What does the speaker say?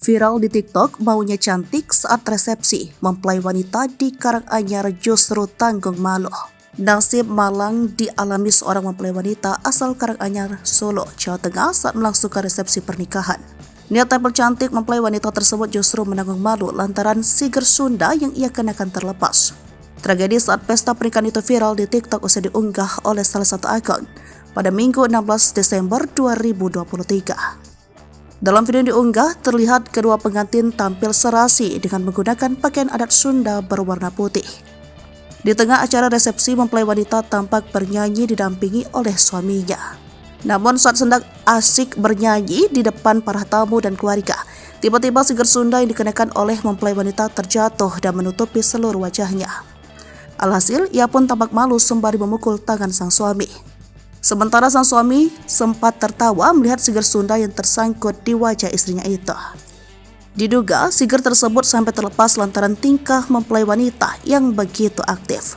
Viral di TikTok, maunya cantik saat resepsi, mempelai wanita di Karanganyar justru tanggung malu. Nasib malang dialami seorang mempelai wanita asal Karanganyar, Solo, Jawa Tengah saat melangsungkan resepsi pernikahan. Niat tampil cantik mempelai wanita tersebut justru menanggung malu lantaran siger Sunda yang ia kenakan terlepas. Tragedi saat pesta pernikahan itu viral di TikTok usai diunggah oleh salah satu akun pada Minggu 16 Desember 2023. Dalam video yang diunggah, terlihat kedua pengantin tampil serasi dengan menggunakan pakaian adat Sunda berwarna putih. Di tengah acara resepsi, mempelai wanita tampak bernyanyi didampingi oleh suaminya. Namun saat sedang asik bernyanyi di depan para tamu dan keluarga, tiba-tiba siger Sunda yang dikenakan oleh mempelai wanita terjatuh dan menutupi seluruh wajahnya. Alhasil, ia pun tampak malu sembari memukul tangan sang suami. Sementara sang suami sempat tertawa melihat siger Sunda yang tersangkut di wajah istrinya itu. Diduga siger tersebut sampai terlepas lantaran tingkah mempelai wanita yang begitu aktif.